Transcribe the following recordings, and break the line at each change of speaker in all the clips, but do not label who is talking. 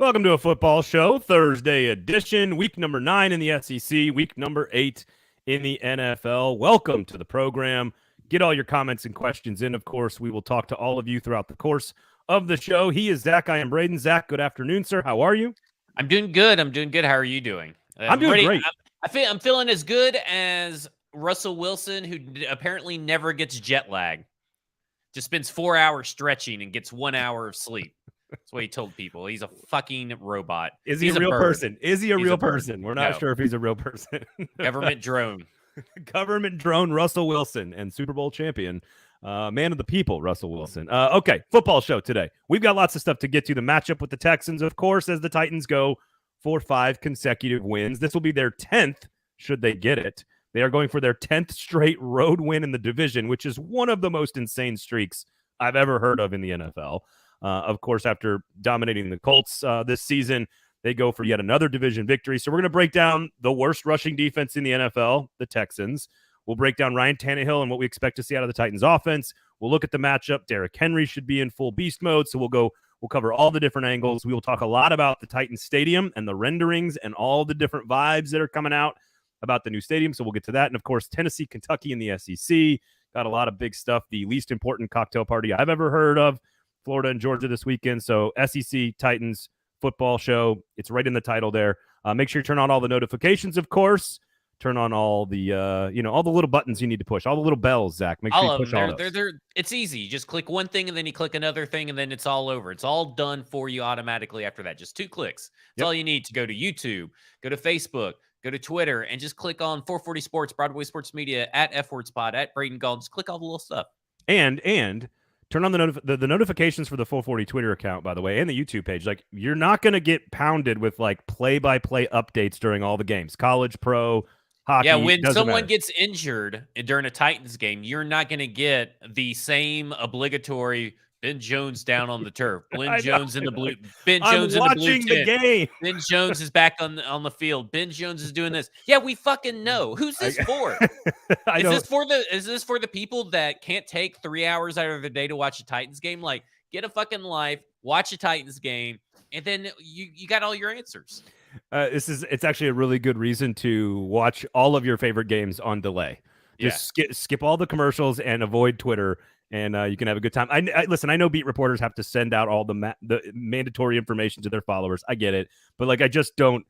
Welcome to a football show, Thursday edition, week number 9 in the SEC, week number 8 in the NFL. Welcome to the program. Get all your comments and questions in. Of course, we will talk to all of you throughout the course of the show. He is Zach. I am Braden. Zach, good afternoon, sir. How are you?
I'm doing good. How are you doing?
I'm doing great.
I'm feeling as good as Russell Wilson, who apparently never gets jet lag. Just spends 4 hours stretching and gets 1 hour of sleep. That's what he told people. He's a fucking robot.
Is he a real person? Is he a real person? We're not sure if he's a real person.
Government drone.
Government drone Russell Wilson and Super Bowl champion, man of the people, Russell Wilson. Okay, football show today. We've got lots of stuff to get to. The matchup with the Texans, of course, as the Titans go for 5 consecutive wins. This will be their 10th, should they get it. They are going for their 10th straight road win in the division, which is one of the most insane streaks I've ever heard of in the NFL. Of course, after dominating the Colts this season, they go for yet another division victory. So we're going to break down the worst rushing defense in the NFL, the Texans. We'll break down Ryan Tannehill and what we expect to see out of the Titans offense. We'll look at the matchup. Derrick Henry should be in full beast mode. So we'll cover all the different angles. We will talk a lot about the Titans stadium and the renderings and all the different vibes that are coming out about the new stadium. So we'll get to that. And of course, Tennessee, Kentucky in the SEC. Got a lot of big stuff. The least important cocktail party I've ever heard of. Florida and Georgia this weekend. So SEC Titans football show. It's right in the title there. Make sure you turn on all the notifications, of course. Turn on all the, all the little buttons you need to push, all the little bells, Zach. Make sure you push all those.
It's easy. You just click one thing and then you click another thing and then it's all over. It's all done for you automatically after that. Just 2 clicks. That's all you need to go to YouTube, go to Facebook, go to Twitter, and just click on 440 Sports, Broadway Sports Media, at FWordsPod, at Braden Gall. Just click all the little stuff.
And turn on the notifications for the 440 Twitter account, by the way, and the YouTube page. Like, you're not going to get pounded with, like, play-by-play updates during all the games. College, pro, hockey.
Yeah, when someone gets injured during a Titans game, you're not going to get the same obligatory Ben Jones down on the turf. Ben Jones in the blue. Ben Jones in the blue tent.
Game.
Ben Jones is back on the field. Ben Jones is doing this. Yeah, we fucking know. Who's this for? Is this for the people that can't take 3 hours out of their day to watch a Titans game? Like, get a fucking life, watch a Titans game, and then you got all your answers.
It's actually a really good reason to watch all of your favorite games on delay. Just skip all the commercials and avoid Twitter. And you can have a good time. Listen, I know beat reporters have to send out all the mandatory information to their followers. I get it. But, like, I just don't.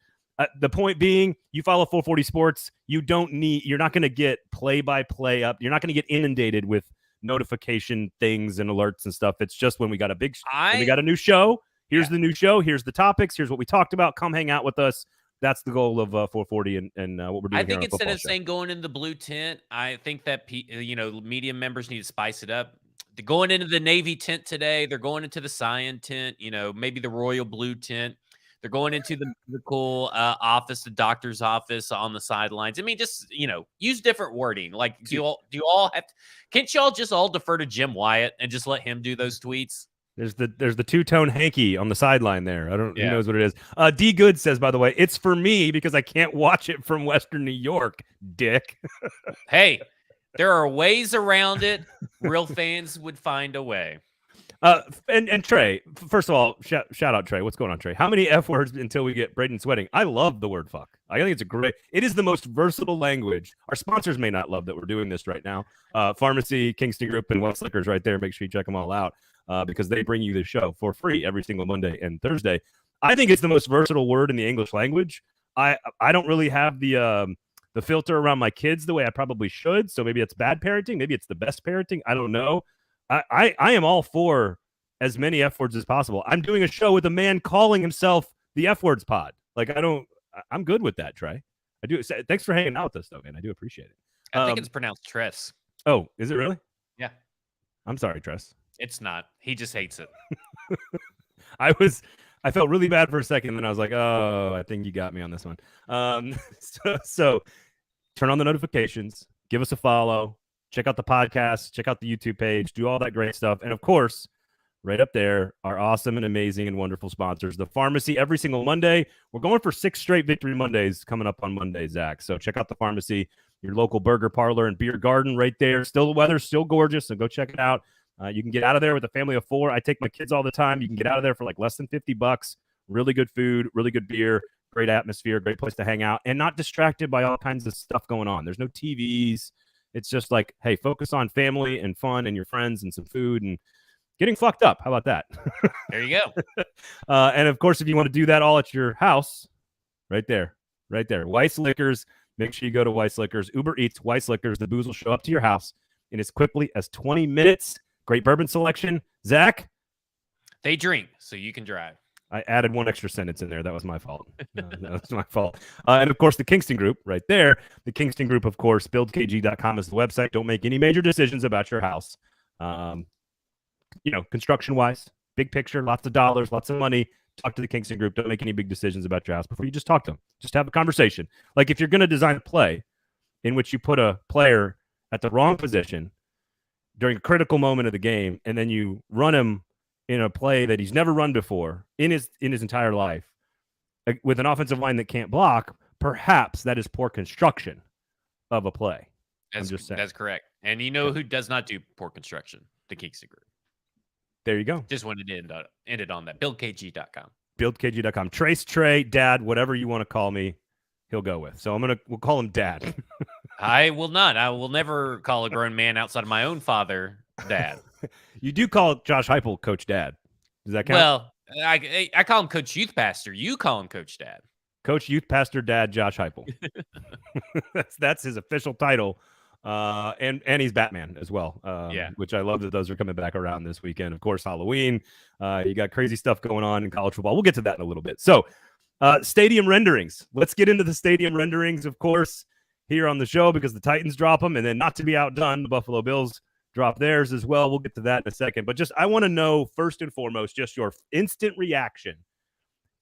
The point being, you follow 440 Sports, you're not going to get play-by-play up. You're not going to get inundated with notification things and alerts and stuff. It's just when we got when we got a new show. Here's the new show. Here's the topics. Here's what we talked about. Come hang out with us. That's the goal of 440 and what we're doing.
I think instead of saying going in the blue tent, I think that media members need to spice it up. They're going into the Navy tent today. They're going into the Cyan tent. Maybe the royal blue tent. They're going into the medical office, the doctor's office on the sidelines. I mean, just use different wording. Like, do you all have? Can't y'all just all defer to Jim Wyatt and just let him do those tweets?
There's the two-tone hanky on the sideline there. Who knows what it is. D Good says, by the way, it's for me because I can't watch it from Western New York, dick.
Hey, there are ways around it. Real fans would find a way.
And Trey, first of all, shout out Trey. What's going on, Trey? How many F words until we get Braden sweating? I love the word fuck. I think it is the most versatile language. Our sponsors may not love that we're doing this right now. Pharmacy, Kingston Group, and West Liquors right there. Make sure you check them all out. Because they bring you the show for free every single Monday and Thursday. I think it's the most versatile word in the English language. I don't really have the filter around my kids the way I probably should. So maybe it's bad parenting. Maybe it's the best parenting. I don't know. I am all for as many F words as possible. I'm doing a show with a man calling himself the F words pod. Like, I'm good with that, Trey. I do. Thanks for hanging out with us, though, man. I do appreciate it.
I think it's pronounced Tress.
Oh, is it really?
Yeah.
I'm sorry, Tress. It's
not. He just hates it.
I felt really bad for a second, and then I was like, oh, I think you got me on this one. So turn on the notifications, give us a follow, check out the podcast, check out the YouTube page, do all that great stuff. And, of course, right up there, our awesome and amazing and wonderful sponsors, the Pharmacy, every single Monday. We're going for 6 straight Victory Mondays coming up on Monday, Zach. So check out the Pharmacy, your local burger parlor and beer garden right there. Still, the weather's still gorgeous, so go check it out. You can get out of there with a family of 4. I take my kids all the time. You can get out of there for like less than $50 Really good food, really good beer, great atmosphere, great place to hang out, and not distracted by all kinds of stuff going on. There's no TVs. It's just like, hey, focus on family and fun and your friends and some food and getting fucked up. How about that?
There you go.
And of course, if you want to do that all at your house, right there. Weiss Liquors. Make sure you go to Weiss Liquors. Uber Eats, Weiss Liquors. The booze will show up to your house in as quickly as 20 minutes. Great bourbon selection. Zach?
They drink, so you can drive.
I added one extra sentence in there. That was my fault. That was my fault. And, of course, the Kingston Group right there. The Kingston Group, of course, buildkg.com is the website. Don't make any major decisions about your house. Construction-wise, big picture, lots of dollars, lots of money. Talk to the Kingston Group. Don't make any big decisions about your house before you just talk to them. Just have a conversation. Like if you're going to design a play in which you put a player at the wrong position during a critical moment of the game, and then you run him in a play that he's never run before in his entire life with an offensive line that can't block, perhaps that is poor construction of a play. I'm just saying.
That's correct. And you know who does not do poor construction? The Kingston Group.
There you go.
Just wanted to end it on that. BuildKG.com.
BuildKG.com. Trace, Trey, Dad, whatever you want to call me, he'll go with. So we'll call him Dad.
I will not. I will never call a grown man outside of my own father Dad.
You do call Josh Heupel Coach Dad. Does that count?
Well, I call him Coach Youth Pastor. You call him Coach Dad.
Coach Youth Pastor Dad Josh Heupel. That's his official title. And he's Batman as well. Which I love that those are coming back around this weekend. Of course, Halloween. You got crazy stuff going on in college football. We'll get to that in a little bit. So, stadium renderings. Let's get into the stadium renderings, of course, here on the show because the Titans drop them, and then not to be outdone, the Buffalo Bills drop theirs as well. We'll get to that in a second. But I want to know, first and foremost, just your instant reaction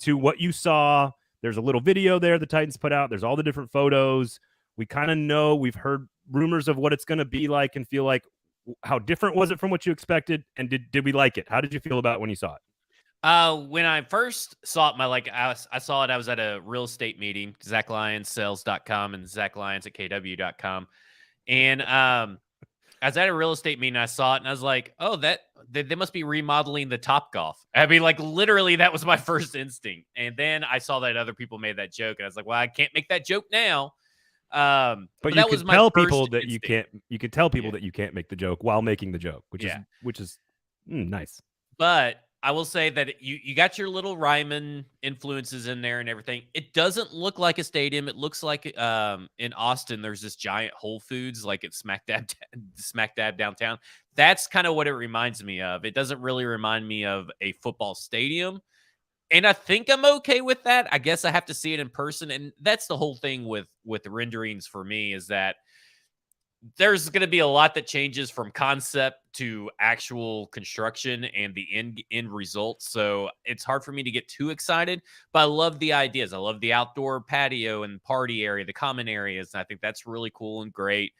to what you saw. There's a little video there the Titans put out. There's all the different photos. We kind of know, we've heard rumors of what it's going to be like and feel like. How different was it from what you expected? And did we like it? How did you feel about it when you saw it?
When I first saw it, I saw it, I was at a real estate meeting, ZachLyonsSales.com and ZachLyons at KW.com. And I was at a real estate meeting, I saw it, and I was like, oh, they must be remodeling the Topgolf. I mean, like, literally, that was my first instinct. And then I saw that other people made that joke, and I was like, well, I can't make that joke now. But
you
that
can
was my
tell
first
people that
instinct.
you can tell people that you can't make the joke while making the joke, which is nice.
But I will say that you got your little Ryman influences in there and everything. It doesn't look like a stadium. It looks like in Austin, there's this giant Whole Foods, like it's smack dab downtown. That's kind of what it reminds me of. It doesn't really remind me of a football stadium. And I think I'm okay with that. I guess I have to see it in person. And that's the whole thing with the renderings for me, is that there's going to be a lot that changes from concept to actual construction and the end result. So it's hard for me to get too excited, but I love the ideas. I love the outdoor patio and party area, the common areas. And I think that's really cool and great.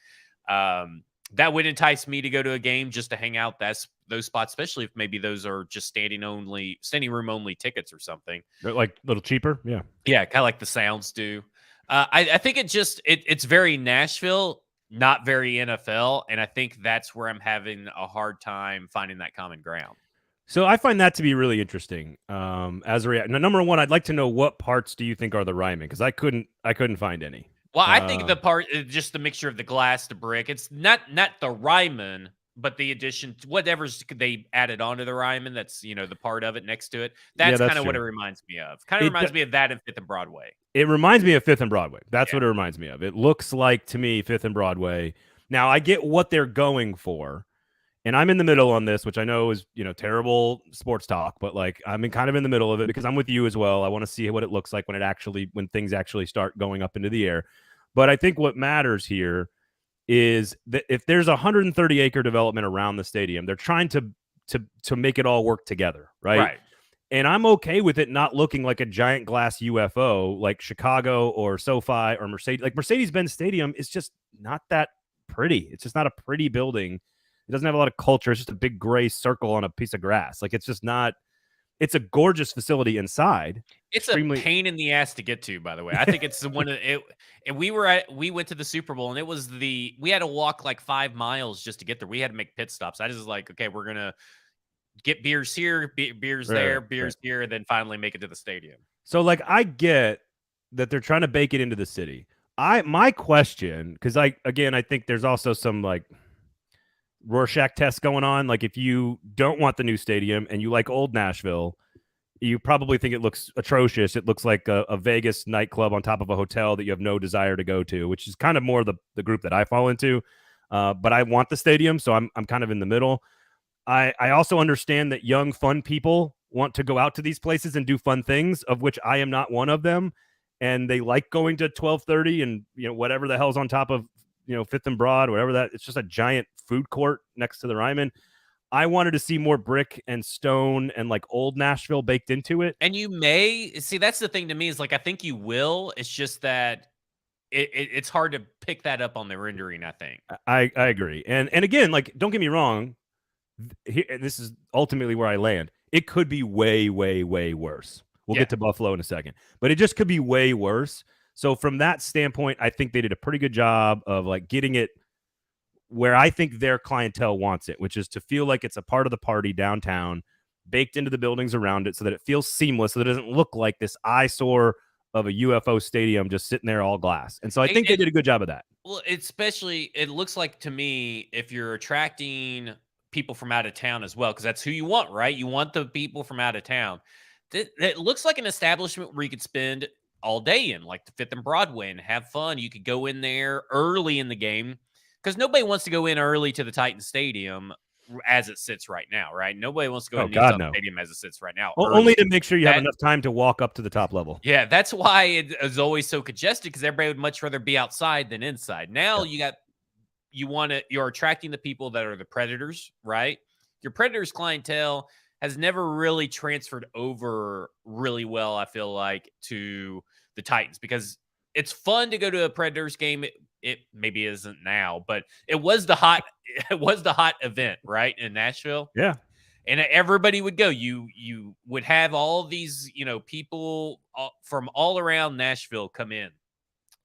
That would entice me to go to a game just to hang out. Those spots, especially if maybe those are just standing room only tickets or something.
They're like a little cheaper. Yeah.
Yeah. Kind of like the Sounds do. I think it's very Nashville, not very NFL. And I think that's where I'm having a hard time finding that common ground.
So I find that to be really interesting. As a reaction, number one, I'd like to know what parts do you think are the Ryman? Because I couldn't find any.
Well, I think the part is just the mixture of the glass to brick. It's not the Ryman, but the addition, whatever's they added onto the Ryman. That's the part of it next to it. That's kind of what it reminds me of. Kind of reminds me of that in 5th and Broadway.
It reminds me of 5th and Broadway. That's what it reminds me of. It looks like to me 5th and Broadway. Now I get what they're going for, and I'm in the middle on this, which I know is terrible sports talk, but like I'm kind of in the middle of it because I'm with you as well. I want to see what it looks like when things actually start going up into the air. But I think what matters here is that if there's a 130-acre development around the stadium, they're trying to make it all work together, right?
Right.
And I'm okay with it not looking like a giant glass UFO like Chicago or SoFi or Mercedes. Like Mercedes-Benz Stadium is just not that pretty. It's just not a pretty building. It doesn't have a lot of culture. It's just a big gray circle on a piece of grass. Like it's just not. It's a gorgeous facility inside.
It's a pain in the ass to get to, by the way. I think it's the one. And we went to the Super Bowl, and we had to walk like 5 miles just to get there. We had to make pit stops. I just was like, okay, we're gonna get beers here, beers there, beers here, and then finally make it to the stadium.
So, like, I get that they're trying to bake it into the city. My question, because I think there's also some like Rorschach tests going on. Like, if you don't want the new stadium and you like old Nashville, you probably think it looks atrocious. It looks like a Vegas nightclub on top of a hotel that you have no desire to go to, which is kind of more the group that I fall into. But I want the stadium, so I'm kind of in the middle. I also understand that young, fun people want to go out to these places and do fun things, of which I am not one of them. And they like going to 1230 and, whatever the hell's on top of, Fifth and Broad, whatever that. It's just a giant food court next to the Ryman. I wanted to see more brick and stone and like old Nashville baked into it.
And you may see, that's the thing to me is like, I think you will. It's just that it's hard to pick that up on the rendering, I think.
I agree. And again, like, don't get me wrong. This is ultimately where I land. It could be way, way, way worse. We'll get to Buffalo in a second, but it just could be way worse. So from that standpoint, I think they did a pretty good job of like getting it where I think their clientele wants it, which is to feel like it's a part of the party downtown, baked into the buildings around it so that it feels seamless, so that it doesn't look like this eyesore of a UFO stadium just sitting there all glass. And so I think they did a good job of that.
Well, especially, it looks like to me, if you're attracting people from out of town as well, because that's who you want, right? You want the people from out of town. It looks like an establishment where you could spend all day in, like the Fifth and Broadway, and have fun. You could go in there early in the game because nobody wants to go in early to the Titan Stadium as it sits right now, right? Nobody wants to go in the Stadium as it sits right now.
Only to make sure you have enough time to walk up to the top level.
Yeah, that's why it is always so congested, because everybody would much rather be outside than inside. Now you're attracting the people that are the Predators, right? Your Predators clientele has never really transferred over really well, I feel like, to the Titans, because it's fun to go to a Predators game. It maybe isn't now, but it was the hot event, right, in Nashville.
Yeah.
And everybody would go. You would have all these, people from all around Nashville come in.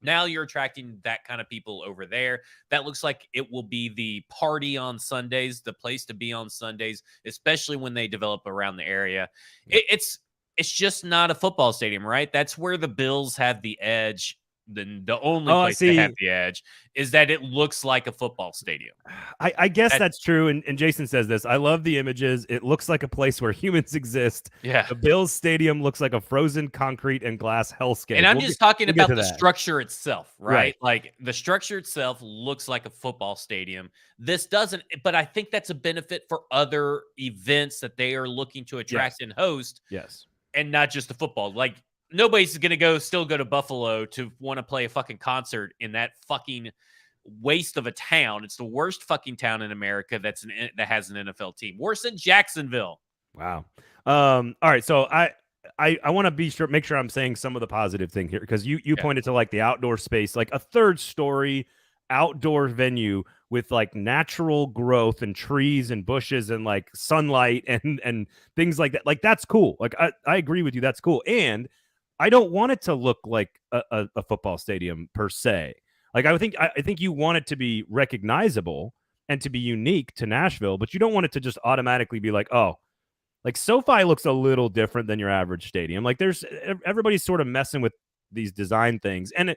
Now you're attracting that kind of people over there. That looks like it will be the party on Sundays, the place to be on Sundays, especially when they develop around the area. It's just not a football stadium, right? That's where the Bills have the edge. The only place they have the edge is that it looks like a football stadium.
I guess that's true. And Jason says this. I love the images. It looks like a place where humans exist.
Yeah.
The Bills Stadium looks like a frozen concrete and glass hellscape.
And I'm just talking about the structure itself, right? Like the structure itself looks like a football stadium. This doesn't, but I think that's a benefit for other events that they are looking to attract and host.
Yes.
And not just the football. Like, nobody's going to still go to Buffalo to want to play a fucking concert in that fucking waste of a town. It's the worst fucking town in America that has an NFL team. Worse than Jacksonville.
Wow. All right. So I want to make sure I'm saying some of the positive thing here, because you pointed to like the outdoor space, like a 3rd-story outdoor venue with like natural growth and trees and bushes and like sunlight and things like that. Like, that's cool. Like, I agree with you. That's cool. And I don't want it to look like a football stadium per se. Like, I think you want it to be recognizable and to be unique to Nashville, but you don't want it to just automatically be like, oh, like SoFi looks a little different than your average stadium. Like, everybody's sort of messing with these design things. And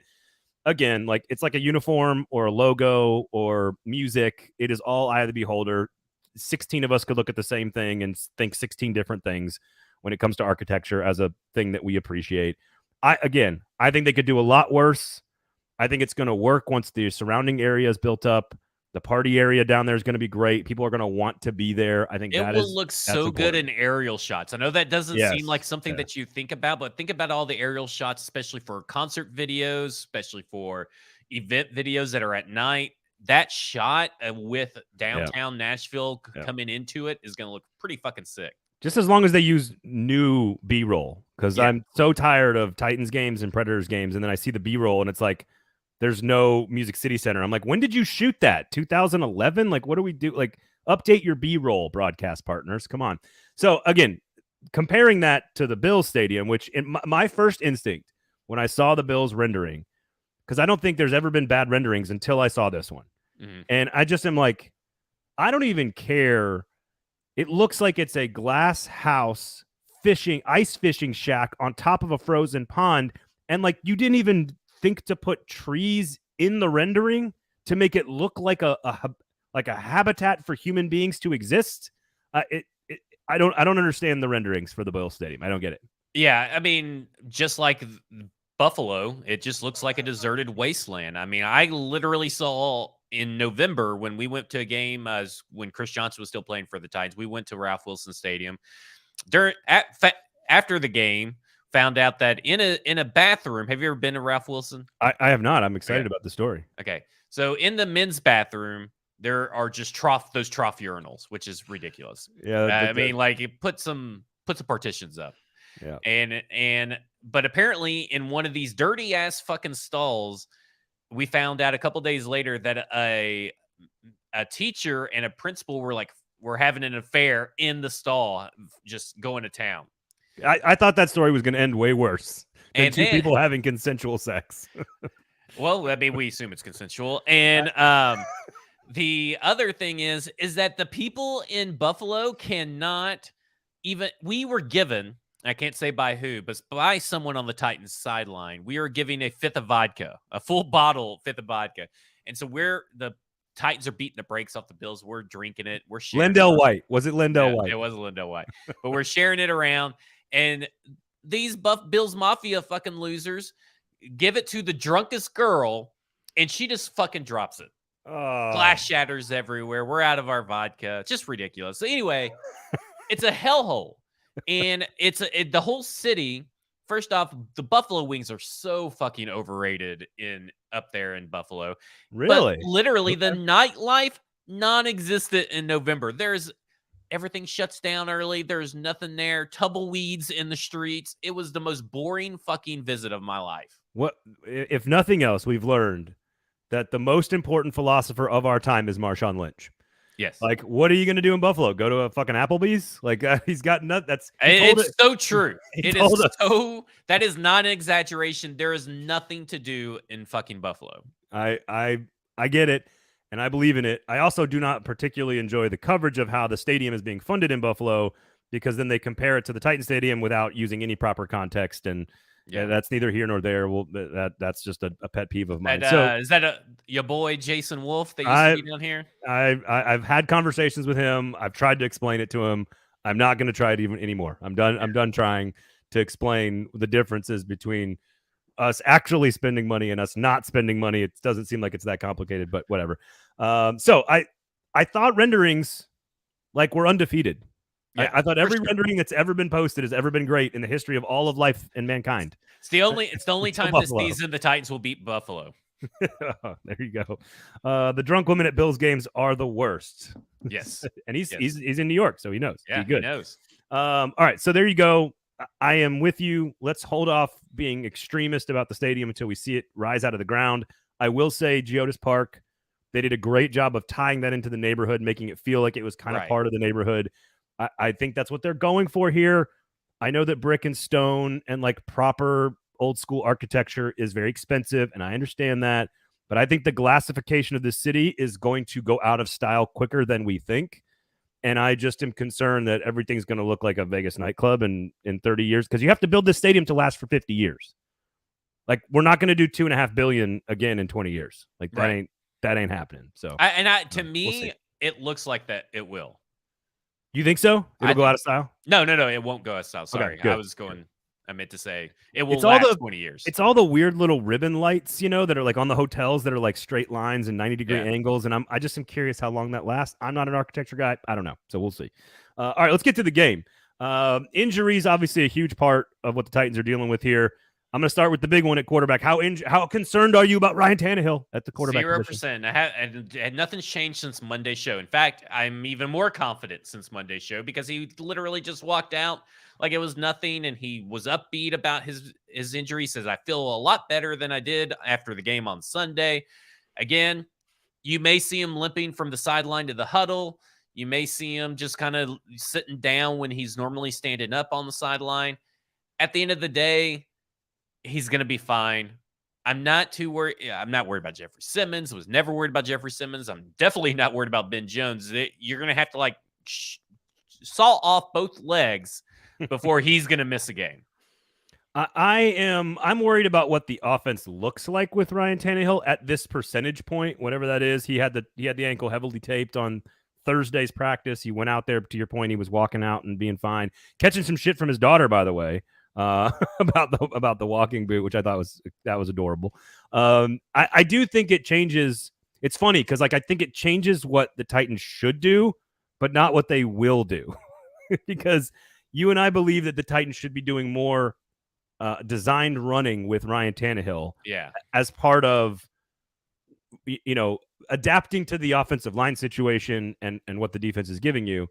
again, like, it's like a uniform or a logo or music. It is all eye of the beholder. 16 of us could look at the same thing and think 16 different things when it comes to architecture as a thing that we appreciate. I think they could do a lot worse. I think it's going to work once the surrounding area is built up. The party area down there is going to be great. People are going to want to be there. I think
it will look so good in aerial shots. I know that doesn't seem like something that you think about, but think about all the aerial shots, especially for concert videos, especially for event videos that are at night. That shot with downtown Nashville coming into it is going to look pretty fucking sick.
Just as long as they use new B-roll, because I'm so tired of Titans games and Predators games, and then I see the B-roll, and it's like, there's no Music City Center. I'm like, when did you shoot that? 2011? Like, what do we do? Like, update your B-roll, broadcast partners. Come on. So, again, comparing that to the Bills Stadium, which in my first instinct when I saw the Bills rendering, because I don't think there's ever been bad renderings until I saw this one. Mm-hmm. And I just am like, I don't even care It looks like it's a glass house ice fishing shack on top of a frozen pond. And like, you didn't even think to put trees in the rendering to make it look like a habitat for human beings to exist. I don't understand the renderings for the Boyle Stadium. I don't get it.
Yeah, I mean, just like Buffalo, it just looks like a deserted wasteland. I mean, I literally saw in November when we went to a game when Chris Johnson was still playing for the Titans. We went to Ralph Wilson Stadium. After the game, found out that in a bathroom. Have you ever been to Ralph Wilson?
I have not. I'm excited about the story.
Okay, so in the men's bathroom, there are just those trough urinals, which is ridiculous.
Yeah,
I mean, like it put some partitions up.
Yeah,
but apparently in one of these dirty ass fucking stalls, we found out a couple days later that a teacher and a principal were having an affair in the stall, just going to town.
I thought that story was going to end way worse than two people having consensual sex.
Well, I mean, we assume it's consensual. And the other thing is that the people in Buffalo cannot even. We were given, I can't say by who, but by someone on the Titans sideline, we are giving a fifth of vodka, a full bottle fifth of vodka, and so the Titans are beating the brakes off the Bills. We're drinking it. We're sharing.
Lindell White. Was it Lindell White?
It wasn't Lindell White, but we're sharing it around. And these Bills Mafia fucking losers give it to the drunkest girl, and she just fucking drops it. Glass shatters everywhere. We're out of our vodka. Just ridiculous. So anyway, it's a hellhole. And the whole city. First off, the Buffalo wings are so fucking overrated up there in Buffalo.
Really?
But literally, the nightlife non-existent in November. Everything shuts down early. There's nothing there. Tumbleweeds in the streets. It was the most boring fucking visit of my life.
What, if nothing else, we've learned that the most important philosopher of our time is Marshawn Lynch.
Yes.
Like, what are you going to do in Buffalo? Go to a fucking Applebee's? Like, he's got nothing.
It's so true. That is not an exaggeration. There is nothing to do in fucking Buffalo.
I get it, and I believe in it. I also do not particularly enjoy the coverage of how the stadium is being funded in Buffalo, because then they compare it to the Titan Stadium without using any proper context, and that's neither here nor there. Well, that's just a pet peeve of mine.
Is that your boy Jason Wolf that used to be down here?
I've had conversations with him. I've tried to explain it to him. I'm not going to try it even anymore. I'm done trying to explain the differences between us actually spending money and us not spending money. It doesn't seem like it's that complicated, but whatever. So I thought renderings like were undefeated. Yeah, I thought every rendering that's ever been posted has ever been great in the history of all of life and mankind.
It's the only time this season the Titans will beat Buffalo.
There you go. The drunk women at Bills games are the worst.
Yes.
And he's in New York, so he knows.
Yeah, he knows.
All right, so there you go. I am with you. Let's hold off being extremist about the stadium until we see it rise out of the ground. I will say Geodis Park, they did a great job of tying that into the neighborhood, making it feel like it was kind of part of the neighborhood. I think that's what they're going for here. I know that brick and stone and like proper old school architecture is very expensive, and I understand that. But I think the glassification of this city is going to go out of style quicker than we think. And I just am concerned that everything's going to look like a Vegas nightclub in 30 years, because you have to build this stadium to last for 50 years. Like, we're not going to do $2.5 billion again in 20 years. Like, that ain't happening. So,
to me, it looks like that it will.
You think so? It'll go out of style?
No, it won't go out of style. Sorry.
Okay,
I meant to say it will last 20 years.
It's all the weird little ribbon lights, that are like on the hotels that are like straight lines and 90-degree angles. And I just am curious how long that lasts. I'm not an architecture guy. I don't know. So we'll see. All right, let's get to the game. Injuries, obviously a huge part of what the Titans are dealing with here. I'm going to start with the big one at quarterback. How concerned are you about Ryan Tannehill at the quarterback
0%.
position?
Nothing's changed since Monday's show. In fact, I'm even more confident since Monday's show, because he literally just walked out like it was nothing, and he was upbeat about his injury. He says, I feel a lot better than I did after the game on Sunday. Again, you may see him limping from the sideline to the huddle. You may see him just kind of sitting down when he's normally standing up on the sideline. At the end of the day, he's going to be fine. I'm not too worried. I'm not worried about Jeffrey Simmons. Was never worried about Jeffrey Simmons. I'm definitely not worried about Ben Jones. You're going to have to saw off both legs before he's going to miss a game.
I'm worried about what the offense looks like with Ryan Tannehill at this percentage point, whatever that is. He had the ankle heavily taped on Thursday's practice. He went out there, to your point, he was walking out and being fine, catching some shit from his daughter, by the way, about the walking boot, which I thought was adorable. I do think it changes. It's funny because I think it changes what the Titans should do, but not what they will do, because you and I believe that the Titans should be doing more designed running with Ryan Tannehill, as part of adapting to the offensive line situation and what the defense is giving you.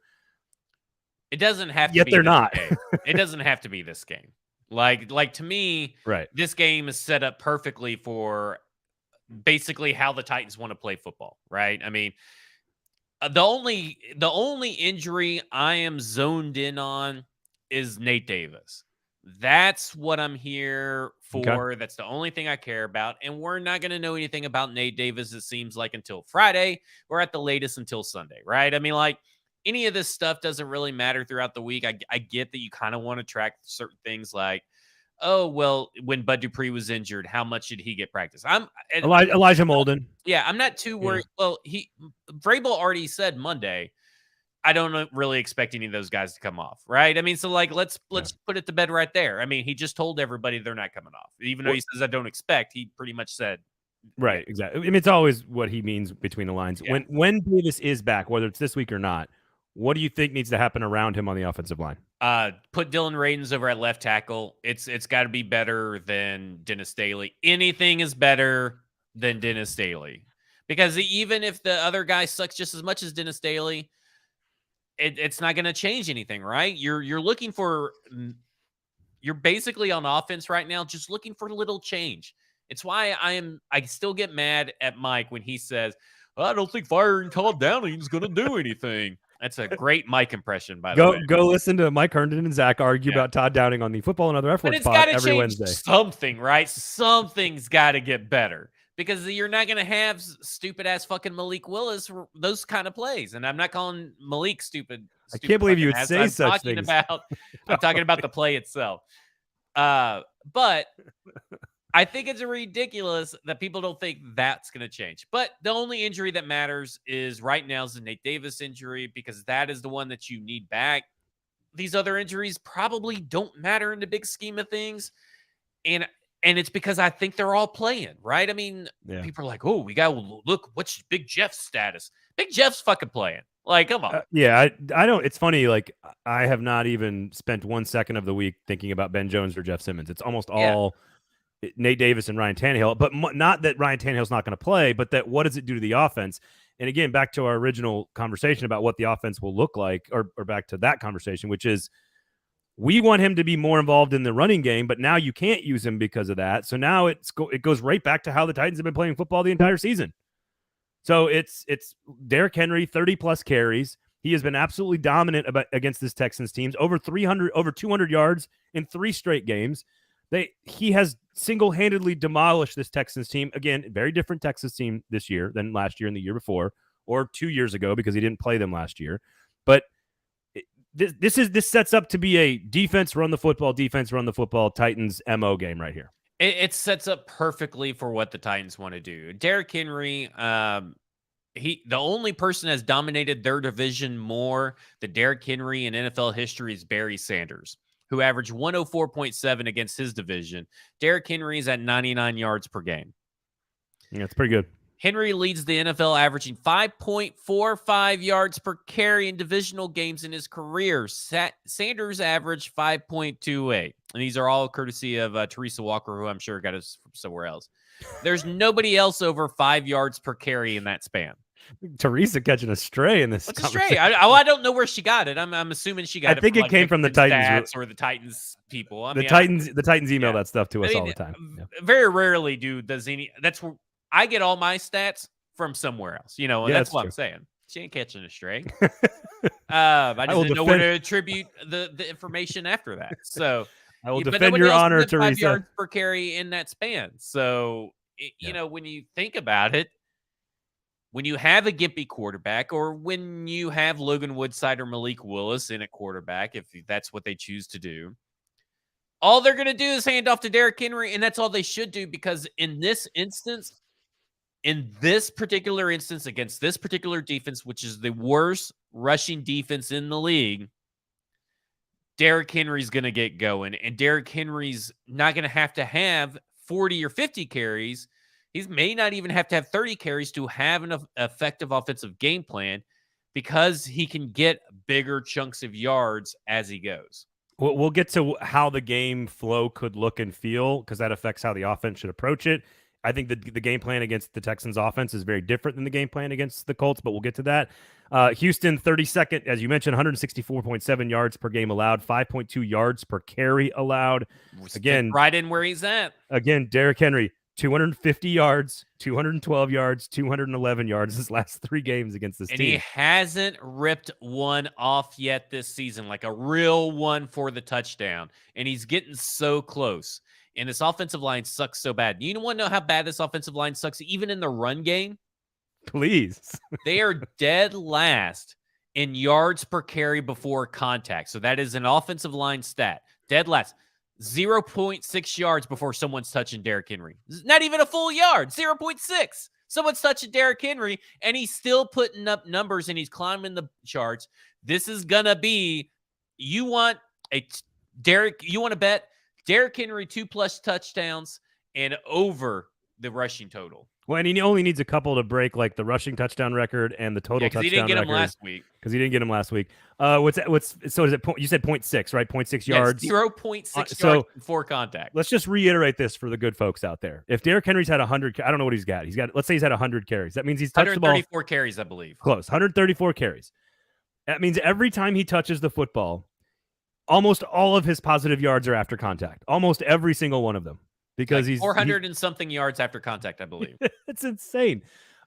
It doesn't have to.
Yet they're not.
It doesn't have to be this game. Like to me,
right? This
game is set up perfectly for basically how the Titans want to play football. Right? I mean, the only injury I am zoned in on is Nate Davis. That's what I'm here for. Okay. That's the only thing I care about. And we're not going to know anything about Nate Davis, it seems like, until Friday, or at the latest until Sunday, right? I mean, like, any of this stuff doesn't really matter throughout the week. I get that you kind of want to track certain things like, oh, well, when Bud Dupree was injured, how much did he get practice?
Elijah Molden.
Yeah, I'm not too worried. Yeah. Well, Vrabel already said Monday, I don't really expect any of those guys to come off, right? I mean, so like, let's put it to bed right there. I mean, he just told everybody they're not coming off, even though he says I don't expect. He pretty much said,
right, exactly. I mean, it's always what he means between the lines. Yeah. When Davis is back, whether it's this week or not, what do you think needs to happen around him on the offensive line?
Put Dylan Radins over at left tackle. It's got to be better than Dennis Daly. Anything is better than Dennis Daly, because even if the other guy sucks just as much as Dennis Daly, it's not going to change anything, right? You're looking for, you're basically on offense right now, just looking for a little change. It's why I still get mad at Mike when he says, I don't think firing Todd Downing is going to do anything. That's a great Mike impression, by the way.
Go listen to Mike Herndon and Zach argue about Todd Downing on the Football and Other F Words pod every Wednesday.
Something, right? Something's got to get better, because you're not going to have stupid ass fucking Malik Willis, those kind of plays. And I'm not calling Malik stupid.
I can't believe you would say such things.
I'm talking about the play itself. But I think it's ridiculous that people don't think that's going to change. But the only injury that matters is right now is the Nate Davis injury, because that is the one that you need back. These other injuries probably don't matter in the big scheme of things. And it's because I think they're all playing, right? I mean, people are like, oh, we got to look, what's Big Jeff's status? Big Jeff's fucking playing. Like, come on.
I don't. It's funny. Like, I have not even spent 1 second of the week thinking about Ben Jones or Jeff Simmons. It's almost all Nate Davis and Ryan Tannehill. But not that Ryan Tannehill's not going to play, but that what does it do to the offense? And again, back to our original conversation about what the offense will look like, or back to that conversation, which is, we want him to be more involved in the running game, but now you can't use him because of that. So now it goes right back to how the Titans have been playing football the entire season. So it's Derrick Henry, 30-plus carries. He has been absolutely dominant against this Texans teams, over 200 yards in 3 straight games. He has single-handedly demolished this Texans team. Again, very different Texas team this year than last year and the year before, or 2 years ago, because he didn't play them last year. But this sets up to be a defense run the football Titans MO game right here.
It sets up perfectly for what the Titans want to do. Derrick Henry, the only person has dominated their division more than Derrick Henry in NFL history is Barry Sanders, who averaged 104.7 against his division. Derrick Henry is at 99 yards per game.
Yeah, it's pretty good.
Henry leads the NFL, averaging 5.45 yards per carry in divisional games in his career. Sanders averaged 5.28. And these are all courtesy of Teresa Walker, who I'm sure got us from somewhere else. There's nobody else over 5 yards per carry in that span.
Teresa catching a stray in this.
What's a stray? I don't know where she got it. I'm assuming she got it.
I think it came from the Titans
or the Titans people.
The Titans email that stuff to us all the time.
Very rarely does any. That's where I get all my stats from somewhere else. You know, that's what I'm saying. She ain't catching a stray. I just didn't know where to attribute the information after that. So
I will defend your honor, Teresa.
5 yards per carry in that span. So you know, when you think about it, when you have a gimpy quarterback, or when you have Logan Woodside or Malik Willis in at quarterback, if that's what they choose to do, all they're going to do is hand off to Derrick Henry, and that's all they should do, because in this particular instance, against this particular defense, which is the worst rushing defense in the league, Derrick Henry's going to get going, and Derrick Henry's not going to have 40 or 50 carries. He may not even have to have 30 carries to have an effective offensive game plan, because he can get bigger chunks of yards as he goes.
We'll get to how the game flow could look and feel, because that affects how the offense should approach it. I think the game plan against the Texans offense is very different than the game plan against the Colts, but we'll get to that. Houston, 32nd, as you mentioned, 164.7 yards per game allowed, 5.2 yards per carry allowed. Again,
right in where he's at.
Again, Derrick Henry, 250 yards, 212 yards, 211 yards his last 3 games against this team.
And he hasn't ripped one off yet this season, like a real one for the touchdown. And he's getting so close. And this offensive line sucks so bad. You want to know how bad this offensive line sucks, even in the run game?
Please.
They are dead last in yards per carry before contact. So that is an offensive line stat. Dead last. 0.6 yards before someone's touching Derrick Henry. Not even a full yard. 0.6. Someone's touching Derrick Henry, and he's still putting up numbers, and he's climbing the charts. This is going to be, you want to bet Derrick Henry 2+ touchdowns and over the rushing total.
Well, and he only needs a couple to break like the rushing touchdown record and the total touchdown record.
He didn't get him last week.
Because he didn't get him last week. So is it? You said 0.6, right? 0.6 yards.
0.6 yards before contact.
Let's just reiterate this for the good folks out there. If Derrick Henry's had 100, I don't know what he's got. Let's say he's had 100 carries. That means he's touched the ball.
134 carries, I believe.
Close. 134 carries. That means every time he touches the football, almost all of his positive yards are after contact. Almost every single one of them. Because he's
400 and something yards after contact, I believe.
It's insane.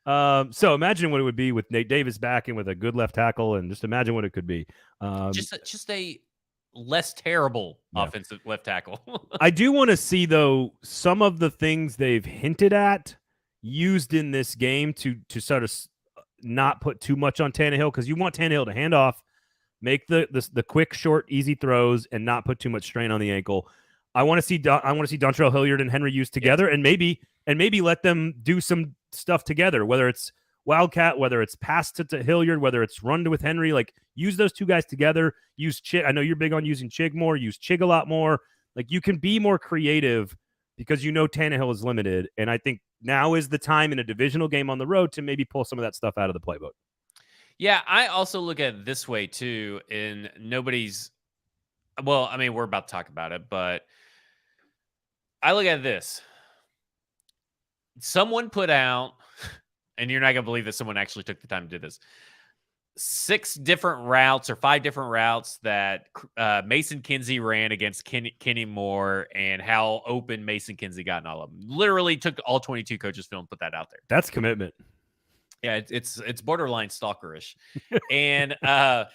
So imagine what it would be with Nate Davis back and with a good left tackle, and just imagine what it could be.
Just a less terrible offensive left tackle.
I do want to see, though, some of the things they've hinted at used in this game to sort of not put too much on Tannehill, because you want Tannehill to hand off, make the quick, short, easy throws, and not put too much strain on the ankle. I want to see Dontrell Hilliard and Henry used together, and maybe let them do some stuff together, whether it's wildcat, whether it's pass to Hilliard, whether it's run with Henry. Like, use those two guys together. Use Chig. I know you're big on using Chig more. Use Chig a lot more. Like, you can be more creative because you know Tannehill is limited, and I think now is the time in a divisional game on the road to maybe pull some of that stuff out of the playbook.
Yeah, I also look at it this way too, and we're about to talk about it, but I look at this. Someone put out, and you're not going to believe that someone actually took the time to do this, 5 different routes that Mason Kinsey ran against Kenny Moore, and how open Mason Kinsey got in all of them. Literally took all 22 coaches' film and put that out there.
That's commitment.
Yeah, it's borderline stalkerish. And the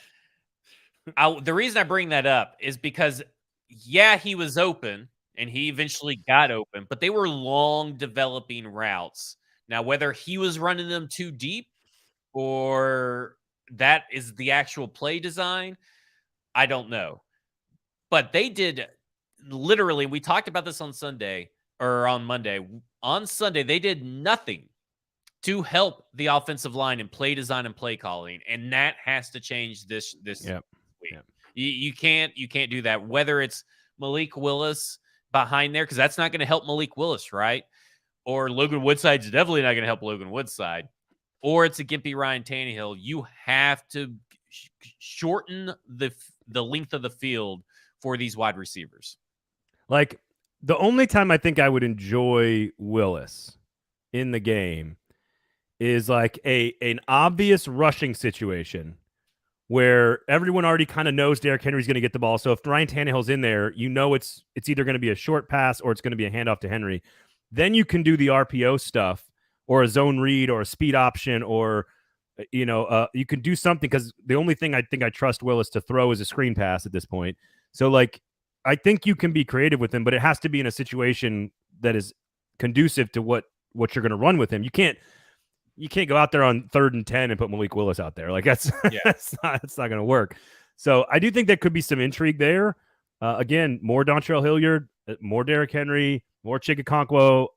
reason I bring that up is because, he was open, and he eventually got open, but they were long developing routes. Now, whether he was running them too deep or that is the actual play design, I don't know. But they did literally, we talked about this on Sunday or on Monday. On Sunday, they did nothing to help the offensive line in play design and play calling, and that has to change this week. Yep. You can't do that. Whether it's Malik Willis behind there, because that's not going to help Malik Willis, right? Or Logan Woodside's definitely not going to help Logan Woodside. Or it's a gimpy Ryan Tannehill. You have to shorten the length of the field for these wide receivers.
Like, the only time I think I would enjoy Willis in the game is like an obvious rushing situation where everyone already kind of knows Derrick Henry's going to get the ball. So if Ryan Tannehill's in there, you know it's either going to be a short pass or it's going to be a handoff to Henry. Then you can do the RPO stuff or a zone read or a speed option, or you can do something, because the only thing I think I trust Willis to throw is a screen pass at this point. So, like, I think you can be creative with him, but it has to be in a situation that is conducive to what you're going to run with him. You can't you can't go out there on 3rd and 10 and put Malik Willis out there. Like that's
Yeah.
that's not going to work. So I do think there could be some intrigue there. Again, more Dontrell Hilliard, more Derrick Henry, more Chigakonkwo,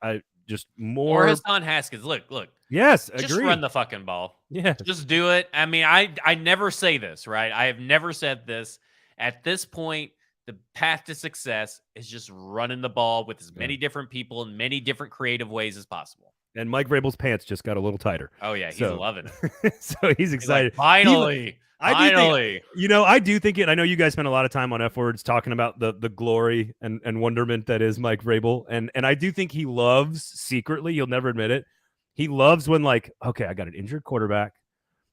just more.
Or Hassan Haskins. Look.
Yes,
Just
agree.
run the fucking ball.
Yeah,
Just do it. I mean, I never say this, right? I have never said this. At this point, the path to success is just running the ball with as many different people in many different creative ways as possible.
And Mike Vrabel's pants just got a little tighter.
Oh, yeah. He's loving
it. So he's excited.
He's like, finally.
I do think it. I know you guys spent a lot of time on F words talking about the glory and wonderment that is Mike Vrabel. And I do think he loves secretly, he'll never admit it. He loves when okay, I got an injured quarterback.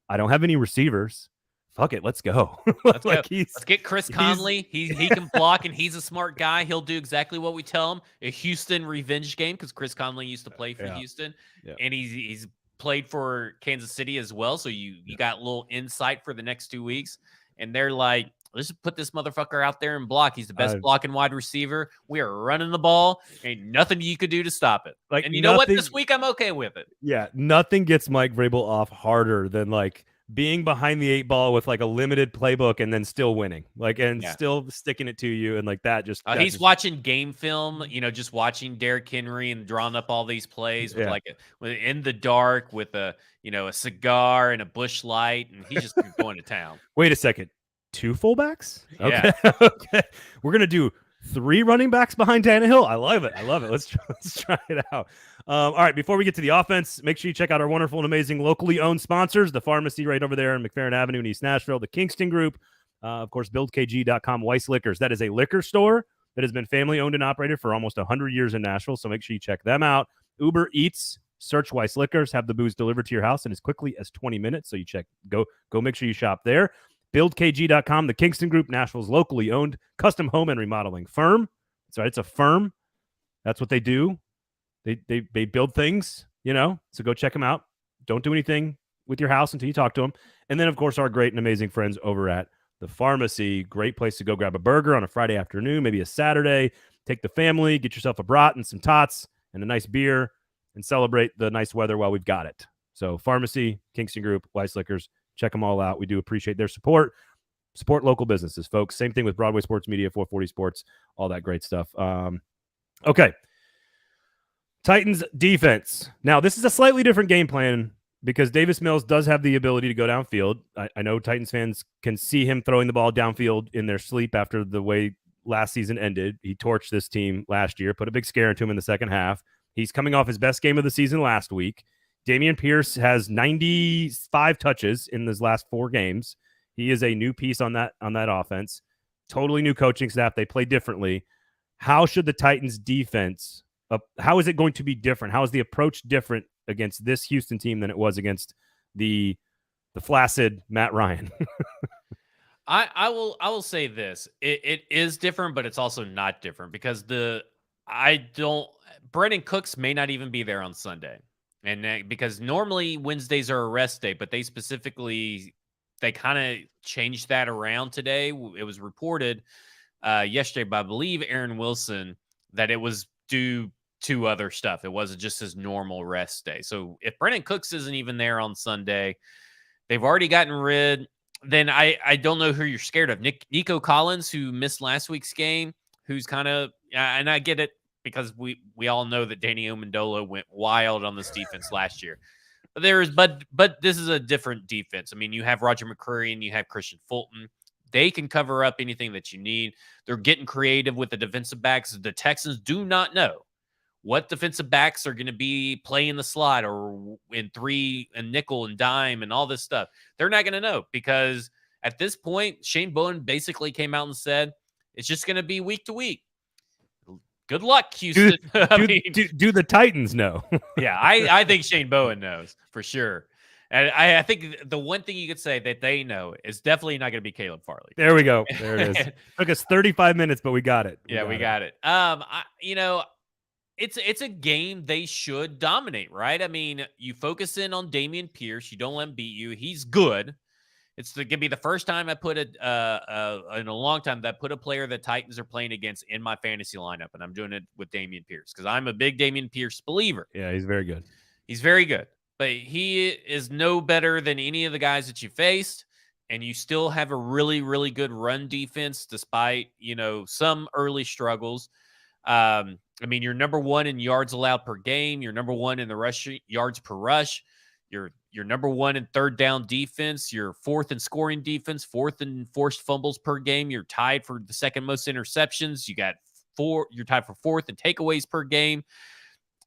I don't have any receivers. Fuck it, let's go.
Let's get Chris Conley. He can block and he's a smart guy. He'll do exactly what we tell him. A Houston revenge game because Chris Conley used to play for Houston, and he's played for Kansas City as well. So you got a little insight for the next 2 weeks. And they're like, let's just put this motherfucker out there and block. He's the best blocking wide receiver. We are running the ball. Ain't nothing you could do to stop it. And you know what? This week I'm okay with it.
Yeah, nothing gets Mike Vrabel off harder than being behind the 8 ball with a limited playbook and then still winning, still sticking it to you and that just.
He's watching game film, just watching Derrick Henry and drawing up all these plays with in the dark with a cigar and a bush light, and he's just going to town.
Wait a second, 2 fullbacks? Okay,
yeah.
Okay, we're gonna do 3 running backs behind Tannehill. I love it. Let's try it out. All right, before we get to the offense, make sure you check out our wonderful and amazing locally owned sponsors, the pharmacy right over there in McFerrin Avenue in East Nashville, the Kingston Group, of course, BuildKG.com, Weiss Liquors. That is a liquor store that has been family owned and operated for almost 100 years in Nashville, so make sure you check them out. Uber Eats, search Weiss Liquors, have the booze delivered to your house in as quickly as 20 minutes, so you go make sure you shop there. BuildKG.com, the Kingston Group, Nashville's locally owned custom home and remodeling firm. That's right, it's a firm. That's what they do. They build things, so go check them out. Don't do anything with your house until you talk to them. And then, of course, our great and amazing friends over at the pharmacy. Great place to go grab a burger on a Friday afternoon, maybe a Saturday. Take the family, get yourself a brat and some tots and a nice beer and celebrate the nice weather while we've got it. So pharmacy, Kingston Group, Weiss Liquors, check them all out. We do appreciate their support. Support local businesses, folks. Same thing with Broadway Sports Media, 440 Sports, all that great stuff. Okay. Titans defense. Now, this is a slightly different game plan because Davis Mills does have the ability to go downfield. I know Titans fans can see him throwing the ball downfield in their sleep after the way last season ended. He torched this team last year, put a big scare into him in the second half. He's coming off his best game of the season last week. Dameon Pierce has 95 touches in his last 4 games. He is a new piece on that offense. Totally new coaching staff. They play differently. How should the Titans defense how is it going to be different? How is the approach different against this Houston team than it was against the flaccid Matt Ryan?
I will say this. It is different, but it's also not different because Brandon Cooks may not even be there on Sunday. And because normally Wednesdays are a rest day, but they kind of changed that around today. It was reported yesterday by, I believe, Aaron Wilson that it was due to other stuff. It wasn't just his normal rest day. So if Brandon Cooks isn't even there on Sunday, they've already gotten rid. Then I don't know who you're scared of. Nico Collins, who missed last week's game, who's kind of, and I get it because we all know that Danny Amendola went wild on this defense last year. But this is a different defense. I mean, you have Roger McCreary and you have Christian Fulton. They can cover up anything that you need. They're getting creative with the defensive backs. The Texans do not know what defensive backs are going to be playing the slot or in 3 and nickel and dime and all this stuff. They're not going to know because at this point, Shane Bowen basically came out and said, it's just going to be week to week. Good luck, Houston.
Do the Titans know?
Yeah, I think Shane Bowen knows for sure. And I think the one thing you could say that they know is definitely not going to be Caleb Farley.
There we go. There it is. Took us 35 minutes, but we got it.
We got it. It's a game they should dominate, right? I mean, you focus in on Dameon Pierce. You don't let him beat you. He's good. It's going to be the first time I put it in a long time that I put a player that Titans are playing against in my fantasy lineup, and I'm doing it with Dameon Pierce because I'm a big Dameon Pierce believer.
Yeah, he's very good.
He's very good. but he is no better than any of the guys that you faced. And you still have a really, really good run defense despite, some early struggles. I mean, you're number one in yards allowed per game. You're number one in the rush yards per rush. You're number one in third down defense. You're fourth in scoring defense, fourth in forced fumbles per game. You're tied for the second most interceptions. You're tied for fourth in takeaways per game.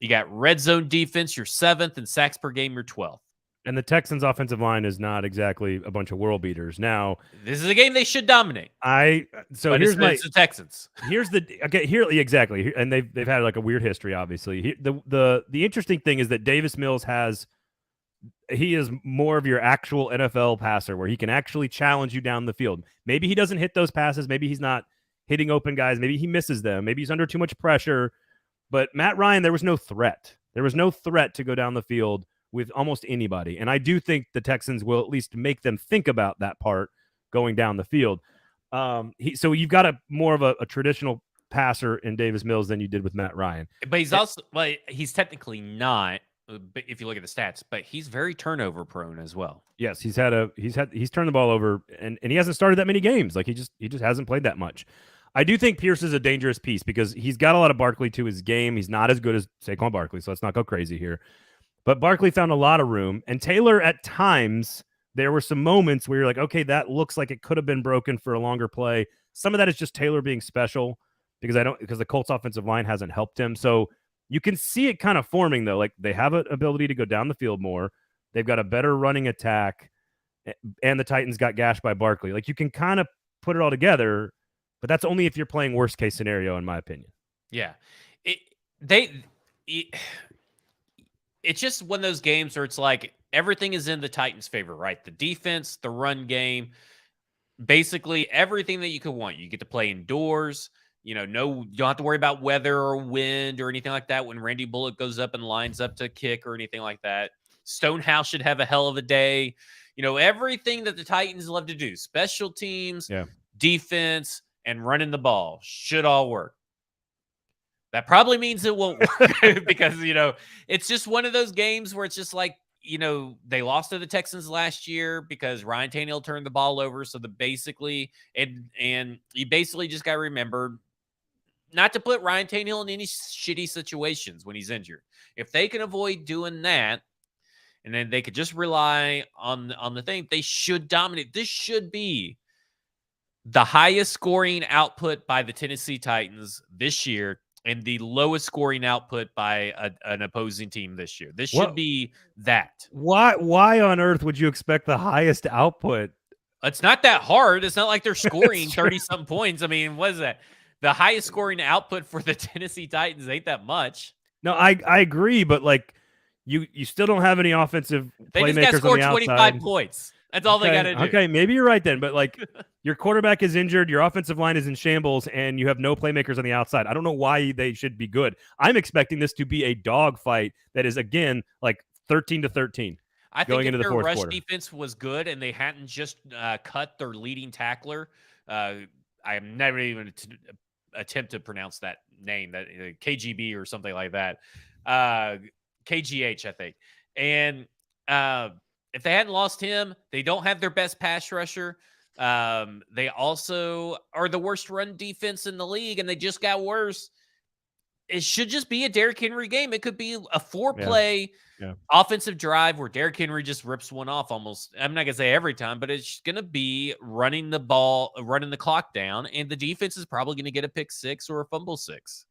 You got red zone defense. You're seventh in sacks per game. You're 12th.
And the Texans' offensive line is not exactly a bunch of world beaters. Now,
this is a game they should dominate.
It's
the Texans.
Here's exactly, and they've had like a weird history. Obviously, the interesting thing is that Davis Mills he is more of your actual NFL passer, where he can actually challenge you down the field. Maybe he doesn't hit those passes. Maybe he's not hitting open guys. Maybe he misses them. Maybe he's under too much pressure. But Matt Ryan, there was no threat. There was no threat to go down the field with almost anybody. And I do think the Texans will at least make them think about that part going down the field. So you've got more of a traditional passer in Davis Mills than you did with Matt Ryan.
But he's technically not, if you look at the stats, but he's very turnover prone as well.
Yes, he's turned the ball over, and he hasn't started that many games. Like he just hasn't played that much. I do think Pierce is a dangerous piece because he's got a lot of Barkley to his game. He's not as good as Saquon Barkley, so let's not go crazy here. But Barkley found a lot of room, and Taylor at times, there were some moments where you're like, okay, that looks like it could have been broken for a longer play. Some of that is just Taylor being special because the Colts offensive line hasn't helped him. So you can see it kind of forming though. Like they have an ability to go down the field more. They've got a better running attack, and the Titans got gashed by Barkley. Like you can kind of put it all together, but that's only if you're playing worst case scenario, in my opinion.
Yeah. It's just one of those games where it's like everything is in the Titans' favor, right? The defense, the run game, basically everything that you could want. You get to play indoors. You don't have to worry about weather or wind or anything like that when Randy Bullock goes up and lines up to kick or anything like that. Stonehouse should have a hell of a day. Everything that the Titans love to do, special teams, defense, and running the ball should all work. That probably means it won't work because, it's just one of those games where it's just like, they lost to the Texans last year because Ryan Tannehill turned the ball over. So and you basically just got to remember not to put Ryan Tannehill in any shitty situations when he's injured. If they can avoid doing that, and then they could just rely on the thing, they should dominate. This should be the highest scoring output by the Tennessee Titans this year and the lowest scoring output by an opposing team this year. This should be that.
Why on earth would you expect the highest output?
It's not that hard. It's not like they're scoring 30-something points. I mean, what is that? The highest scoring output for the Tennessee Titans ain't that much.
No, I agree, but like you still don't have any offensive playmakers on the outside. They just got to score
25 points. That's all they got to do.
Okay, maybe you're right then, but like your quarterback is injured, your offensive line is in shambles, and you have no playmakers on the outside. I don't know why they should be good. I'm expecting this to be a dogfight that is, again, like 13-13.
I think if their rush defense was good and they hadn't just cut their leading tackler, I am never even attempt to pronounce that name, that KGB or something like that. KGH, I think. And if they hadn't lost him, they don't have their best pass rusher. They also are the worst run defense in the league, and they just got worse. It should just be a Derrick Henry game. It could be a 4-play offensive drive where Derrick Henry just rips one off almost. I'm not going to say every time, but it's going to be running the ball, running the clock down, and the defense is probably going to get a pick 6 or a fumble 6.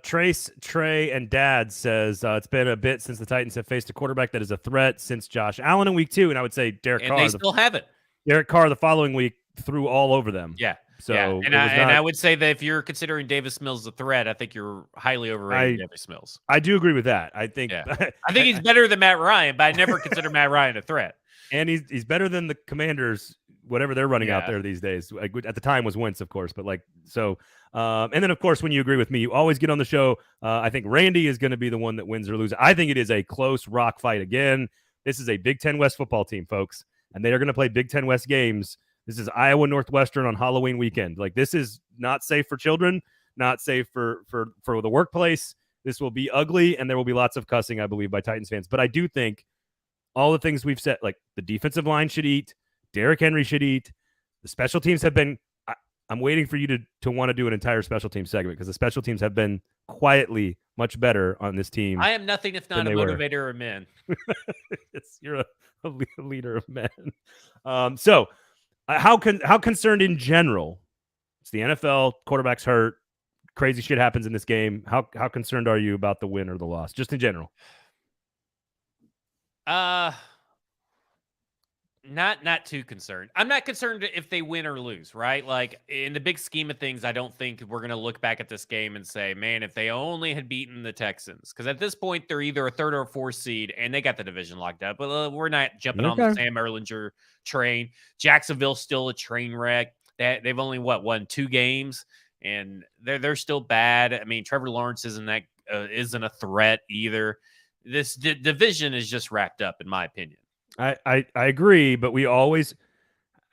Trace, Trey, and Dad says it's been a bit since the Titans have faced a quarterback that is a threat since Josh Allen in week 2, and I would say Derek Carr.
And they still have it.
Derek Carr the following week threw all over them.
Yeah.
So
yeah. And I would say that if you're considering Davis Mills a threat, I think you're highly overrating Davis Mills.
I do agree with that. I think
I think he's better than Matt Ryan, but I never consider Matt Ryan a threat.
And he's better than the Commanders, whatever they're running out there these days. Like, at the time was Wentz, of course, but like so. And then, of course, when you agree with me, you always get on the show. I think Randy is going to be the one that wins or loses. I think it is a close rock fight again. This is a Big Ten West football team, folks, and they are going to play Big Ten West games. This is Iowa Northwestern on Halloween weekend. Like, this is not safe for children, not safe for the workplace. This will be ugly, and there will be lots of cussing, I believe, by Titans fans. But I do think all the things we've said, like the defensive line should eat, Derrick Henry should eat, the special teams have been. I'm waiting for you to want to do an entire special team segment because the special teams have been quietly much better on this team.
I am nothing if not a motivator of men.
You're a leader of men. So how concerned in general? It's the NFL. Quarterbacks hurt. Crazy shit happens in this game. How concerned are you about the win or the loss, just in general?
Not too concerned. I'm not concerned if they win or lose, right? Like in the big scheme of things, I don't think we're going to look back at this game and say, man, if they only had beaten the Texans, because at this point they're either a third or a fourth seed and they got the division locked up. But we're not jumping on the Sam Ehlinger train. Jacksonville's still a train wreck. They've only won 2 games and they're still bad. I mean, Trevor Lawrence isn't a threat either. This division is just wrapped up, in my opinion.
I agree, but we always.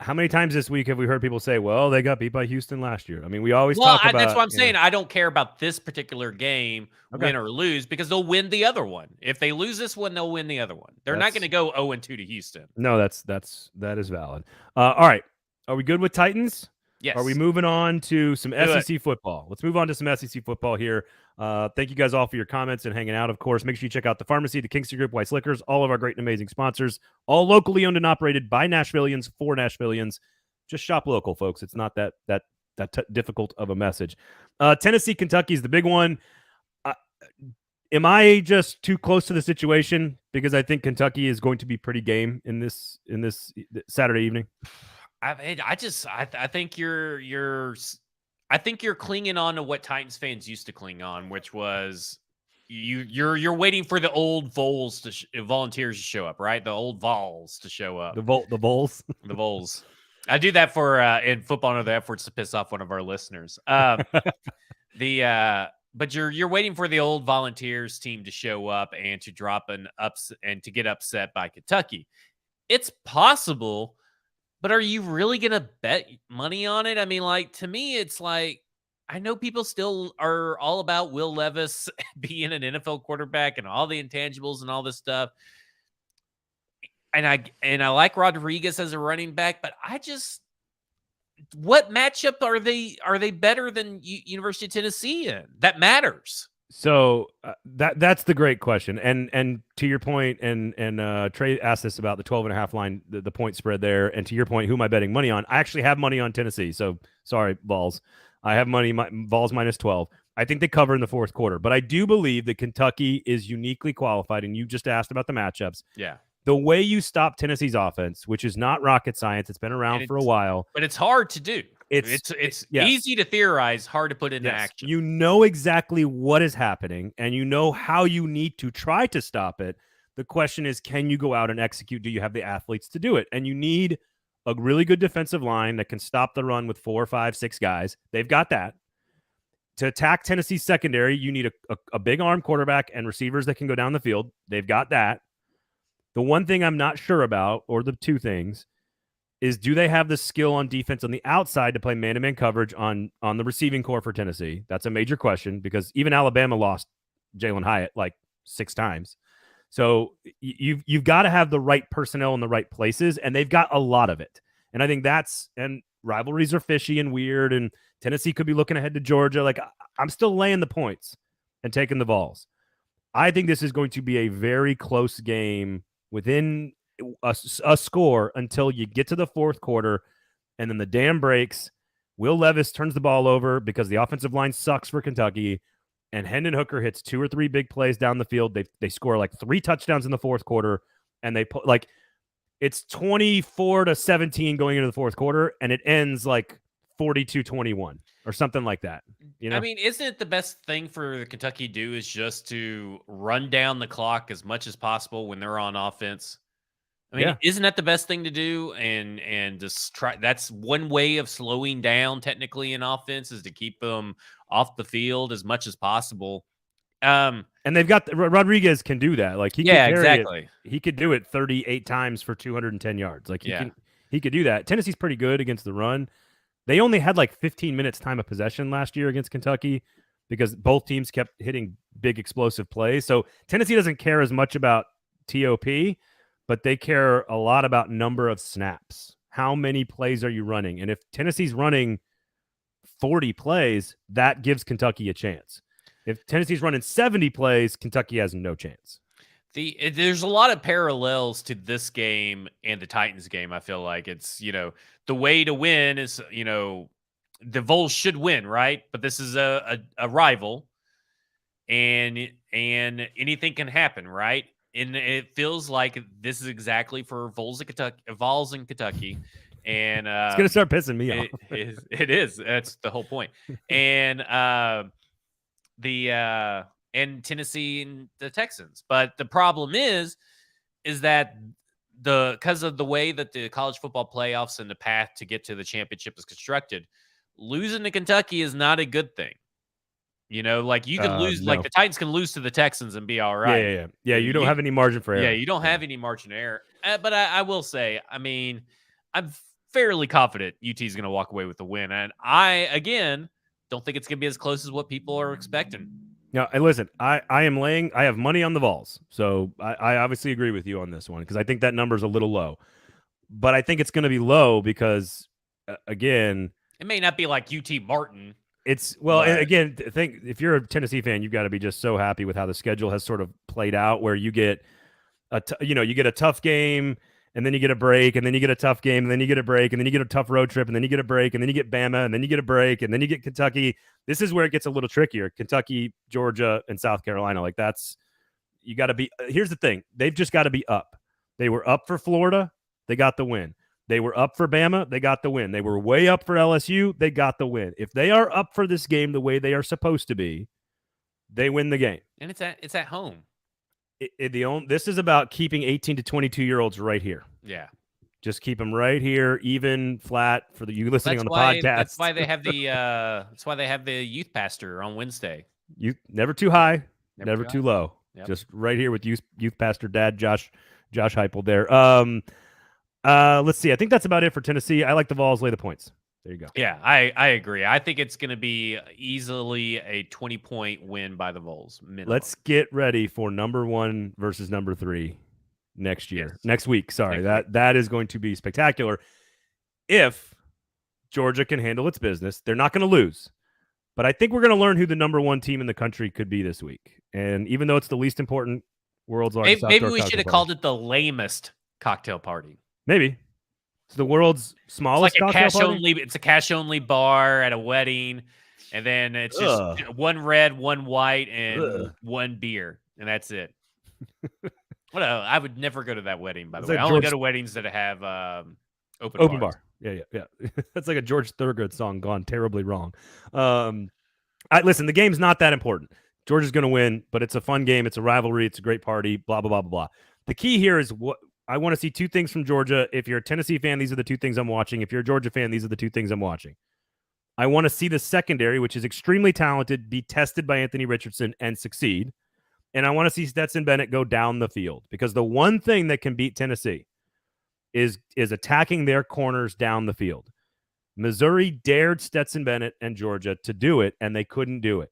How many times this week have we heard people say, "Well, they got beat by Houston last year"? I mean, we always talk about.
That's what I'm saying. I don't care about this particular game, win or lose, because they'll win the other one. If they lose this one, they'll win the other one. They're not going to go 0-2 to Houston.
No, that is valid. All right, are we good with Titans?
Yes.
Are we moving on to some SEC football? Let's move on to some SEC football here. Thank you guys all for your comments and hanging out, of course. Make sure you check out the Pharmacy, the Kingston Group, White Slickers, all of our great and amazing sponsors, all locally owned and operated by Nashvillians for Nashvillians. Just shop local, folks. It's not that difficult of a message. Tennessee, Kentucky is the big one. Am I just too close to the situation because I think Kentucky is going to be pretty game in this Saturday evening?
I think you're clinging on to what Titans fans used to cling on, which was you're waiting for the old Vols Volunteers to show up, right? The old Vols to show up.
The Vols,
the Vols. I do that for in football and other efforts to piss off one of our listeners. But you're waiting for the old Volunteers team to show up and to drop an ups and to get upset by Kentucky. It's possible. But are you really going to bet money on it? I mean, like, to me, it's like, I know people still are all about Will Levis being an NFL quarterback and all the intangibles and all this stuff. And I like Rodriguez as a running back, but what matchup are they better than University of Tennessee in? That matters.
So that's the great question. And to your point, and Trey asked us about the 12.5 line, the point spread there. And to your point, who am I betting money on? I actually have money on Tennessee. So sorry, Vols. I have money, Vols minus 12. I think they cover in the fourth quarter. But I do believe that Kentucky is uniquely qualified. And you just asked about the matchups.
Yeah.
The way you stop Tennessee's offense, which is not rocket science, it's been around for a while.
But it's hard to do. It's easy to theorize, hard to put into action.
You know exactly what is happening, and you know how you need to try to stop it. The question is, can you go out and execute? Do you have the athletes to do it? And you need a really good defensive line that can stop the run with 4, 5, 6 guys. They've got that. To attack Tennessee's secondary, you need a big arm quarterback and receivers that can go down the field. They've got that. The one thing I'm not sure about, or the two things, is do they have the skill on defense on the outside to play man-to-man coverage on the receiving core for Tennessee? That's a major question because even Alabama lost Jalen Hyatt like 6 times. So you've got to have the right personnel in the right places, and they've got a lot of it. And I think and rivalries are fishy and weird, and Tennessee could be looking ahead to Georgia. Like, I'm still laying the points and taking the Vols. I think this is going to be a very close game within a score until you get to the fourth quarter, and then the dam breaks. Will Levis turns the ball over because the offensive line sucks for Kentucky, and Hendon Hooker hits 2 or 3 big plays down the field. They score like 3 touchdowns in the fourth quarter, and they put like it's 24-17 going into the fourth quarter, and it ends like 42-21 or something like that. You know?
I mean, isn't it the best thing for Kentucky to do is just to run down the clock as much as possible when they're on offense? I mean, isn't that the best thing to do? And just try. That's one way of slowing down technically in offense is to keep them off the field as much as possible.
And they've got Rodriguez can do that. Like
exactly.
He could do it 38 times for 210 yards. Like he could do that. Tennessee's pretty good against the run. They only had like 15 minutes time of possession last year against Kentucky because both teams kept hitting big explosive plays. So Tennessee doesn't care as much about TOP, but they care a lot about number of snaps. How many plays are you running? And if Tennessee's running 40 plays, that gives Kentucky a chance. If Tennessee's running 70 plays, Kentucky has no chance.
There's a lot of parallels to this game and the Titans game. I feel like it's, the way to win is, the Vols should win, right? But this is a rival, and anything can happen, right? And it feels like this is exactly for Vols in Kentucky. And
it's gonna start pissing me off.
It is. That's the whole point. And and Tennessee and the Texans. But the problem is that because of the way that the college football playoffs and the path to get to the championship is constructed, losing to Kentucky is not a good thing. Like you can lose, like the Titans can lose to the Texans and be all right.
Yeah. You don't have any margin for error.
Yeah, you don't have any margin of error. But I will say, I'm fairly confident UT is going to walk away with the win. And I, again, don't think it's going to be as close as what people are expecting.
No, and listen, I have money on the Vols. So I obviously agree with you on this one because I think that number is a little low. But I think it's going to be low because, again,
it may not be like UT Martin.
It's and again, think if you're a Tennessee fan, you've got to be just so happy with how the schedule has sort of played out, where you get you get a tough game, and then you get a break, and then you get a tough game, and then you get a break, and then you get a tough road trip, and then you get a break, and then you get Bama, and then you get a break, and then you get Kentucky. This is where it gets a little trickier. Kentucky, Georgia, and South Carolina. Like you got to be. Here's the thing: they've just got to be up. They were up for Florida, they got the win. They were up for Bama. They got the win. They were way up for LSU. They got the win. If they are up for this game the way they are supposed to be, they win the game.
And it's at home.
This is about keeping 18 to 22-year-olds right here.
Yeah.
Just keep them right here, even, flat for you listening on the podcast.
That's why they have the youth pastor on Wednesday.
Never too high, never too low. Yep. Just right here with youth pastor dad Josh Heupel there. Let's see. I think that's about it for Tennessee. I like the Vols. Lay the points. There you go.
Yeah, I agree. I think it's going to be easily a 20-point win by the Vols. Minimum.
Let's get ready for number 1 versus number 3 next week. Sorry, that is going to be spectacular. If Georgia can handle its business, they're not going to lose. But I think we're going to learn who the number 1 team in the country could be this week. And even though it's the least important world's largest,
maybe we should have called it the lamest cocktail party.
Maybe. It's the world's smallest cocktail party?
It's a cash-only bar at a wedding, and then it's just one red, one white, and one beer, and that's it. I would never go to that wedding, by the way. I only go to weddings that have open
bar. Yeah. That's like a George Thorogood song gone terribly wrong. Listen, the game's not that important. Georgia's going to win, but it's a fun game. It's a rivalry. It's a great party, blah, blah, blah, blah, blah. The key here is what I want to see 2 things from Georgia. If you're a Tennessee fan, these are the 2 things I'm watching. If you're a Georgia fan, these are the 2 things I'm watching. I want to see the secondary, which is extremely talented, be tested by Anthony Richardson and succeed. And I want to see Stetson Bennett go down the field, because the one thing that can beat Tennessee is attacking their corners down the field. Missouri dared Stetson Bennett and Georgia to do it, and they couldn't do it.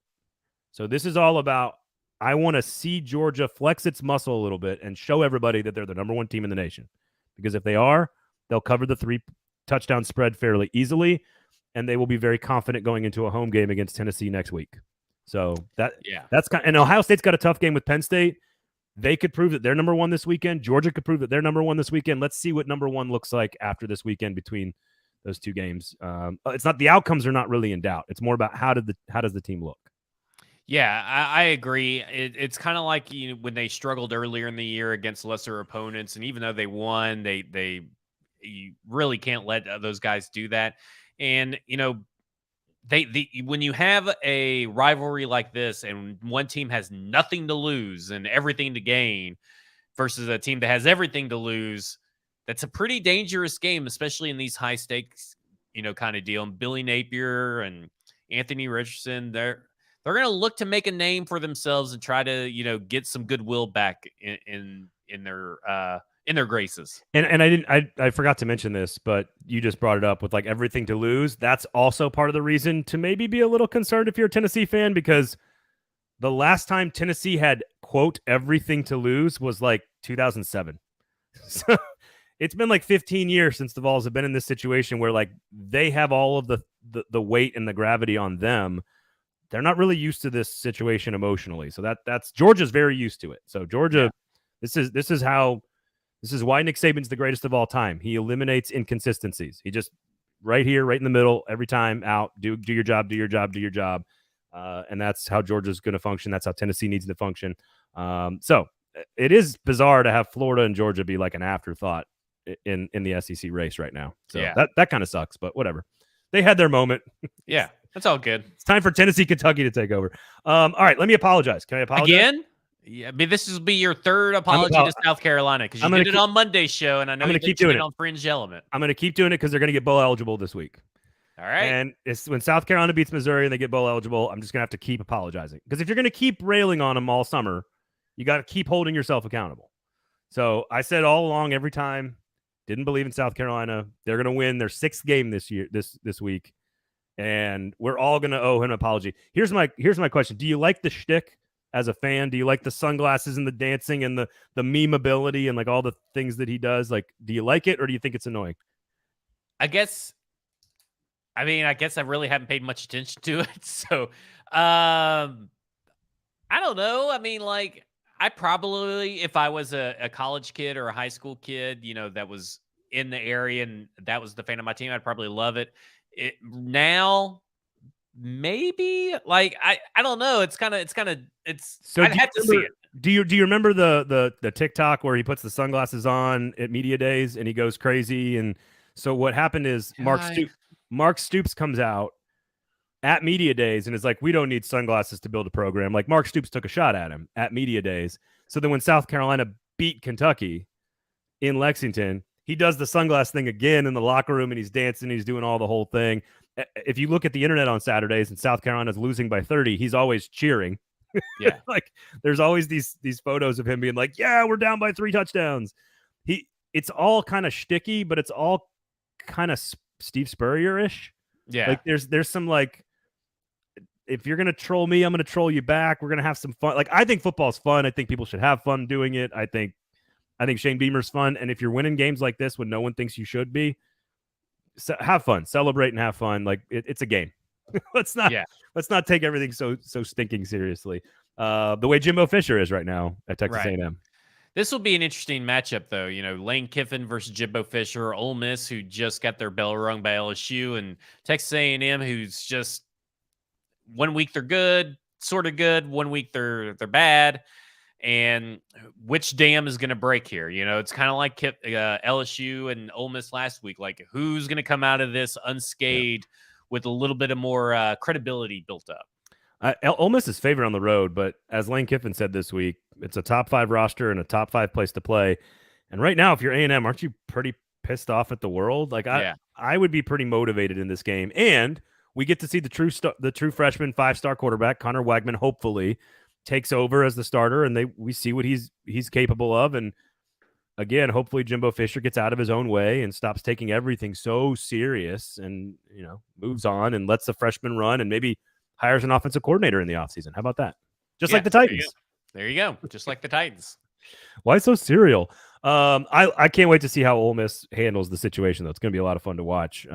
So this is all about, I want to see Georgia flex its muscle a little bit and show everybody that they're the number 1 team in the nation. Because if they are, they'll cover the 3-touchdown spread fairly easily, and they will be very confident going into a home game against Tennessee next week. So that's and Ohio State's got a tough game with Penn State. They could prove that they're number 1 this weekend. Georgia could prove that they're number 1 this weekend. Let's see what number 1 looks like after this weekend between those 2 games. It's not, the outcomes are not really in doubt. It's more about how does the team look.
Yeah, I agree. It's kind of like when they struggled earlier in the year against lesser opponents, and even though they won, you really can't let those guys do that. And when you have a rivalry like this, and one team has nothing to lose and everything to gain, versus a team that has everything to lose, that's a pretty dangerous game, especially in these high stakes, kind of deal. And Billy Napier and Anthony Richardson, they're going to look to make a name for themselves and try to, get some goodwill back in their graces.
And I forgot to mention this, but you just brought it up with like everything to lose. That's also part of the reason to maybe be a little concerned if you're a Tennessee fan, because The last time Tennessee had, quote, everything to lose was like 2007. So it's been like 15 years since the Vols have been in this situation where like they have all of the weight and the gravity on them. They're not really used to this situation emotionally. So that's Georgia's very used to it. So Georgia, this is why Nick Saban's the greatest of all time. He eliminates inconsistencies. He just right here, right in the middle, every time out, do your job, do your job, do your job. And that's how Georgia's going to function. That's how Tennessee needs to function. So it is bizarre to have Florida and Georgia be like an afterthought in the SEC race right now. So that kind of sucks, but whatever. They had their moment.
Yeah, that's all good.
It's time for Tennessee, Kentucky to take over. All right, let me apologize. Can I apologize?
Again? Yeah, I mean, this will be your third apology to South Carolina because you did it on Monday's show, and I know you're going to keep doing it on Fringe Element.
I'm going to keep doing it because they're going to get bowl eligible this week.
All right.
And it's when South Carolina beats Missouri and they get bowl eligible, I'm just going to have to keep apologizing. Because if you're going to keep railing on them all summer, you got to keep holding yourself accountable. So I said all along, every time, didn't believe in South Carolina. They're going to win their 6th game this week. And we're all going to owe him an apology. Here's my question. Do you like the shtick as a fan? Do you like the sunglasses and the dancing and the meme ability and like all the things that he does? Like, do you like it or do you think it's annoying?
I guess I really haven't paid much attention to it. So I don't know. I mean, like, I probably, if I was a college kid or a high school kid, that was in the area and that was the fan of my team, I'd probably love it. Now, maybe, like, I don't know. So I'd have to see it.
Do you remember the TikTok where he puts the sunglasses on at media days and he goes crazy? And so what happened is Mark Stoops comes out at media days and is like, we don't need sunglasses to build a program. Like, Mark Stoops took a shot at him at media days. So then when South Carolina beat Kentucky in Lexington, he does the sunglass thing again in the locker room and he's dancing. He's doing all the whole thing. If you look at the internet on Saturdays and South Carolina's losing by 30, he's always cheering.
Yeah.
Like, there's always these photos of him being like, yeah, we're down by 3 touchdowns. It's all kind of shticky, but it's all kind of Steve Spurrier-ish.
Yeah.
Like, there's some, like, if you're going to troll me, I'm going to troll you back. We're going to have some fun. Like, I think football's fun. I think people should have fun doing it. I think Shane Beamer's fun. And if you're winning games like this when no one thinks you should be, have fun, celebrate and have fun. Like, it's a game. Let's not take everything so stinking seriously. The way Jimbo Fisher is right now at Texas A&M.
This will be an interesting matchup, though. Lane Kiffin versus Jimbo Fisher, Ole Miss, who just got their bell rung by LSU, and Texas A&M, who's just 1 week they're good, sort of good. 1 week they're bad. And which dam is going to break here? It's kind of like LSU and Ole Miss last week. Like, who's going to come out of this unscathed with a little bit of more credibility built up?
Ole Miss is favored on the road, but as Lane Kiffin said this week, it's a top 5 roster and a top 5 place to play. And right now, if you're A&M, aren't you pretty pissed off at the world? Like, I would be pretty motivated in this game. And we get to see the true freshman 5-star quarterback, Connor Wagman, hopefully takes over as the starter, and we see what he's capable of. And again, hopefully Jimbo Fisher gets out of his own way and stops taking everything so serious and, moves on and lets the freshman run and maybe hires an offensive coordinator in the offseason. How about that? Just like the Titans.
There you go. Just like the Titans.
Why so serial? I can't wait to see how Ole Miss handles the situation, though. It's going to be a lot of fun to watch.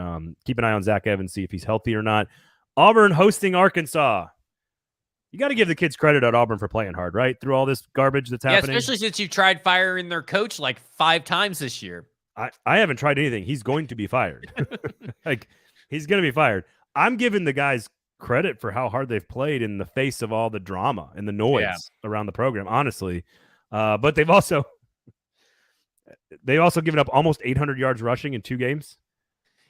Keep an eye on Zach Evans, see if he's healthy or not. Auburn hosting Arkansas. You got to give the kids credit at Auburn for playing hard, right? Through all this garbage that's happening.
Yeah, especially since you've tried firing their coach like 5 times this year.
I haven't tried anything. He's going to be fired. Like, he's going to be fired. I'm giving the guys credit for how hard they've played in the face of all the drama and the noise around the program, honestly. But they've also given up almost 800 yards rushing in 2 games.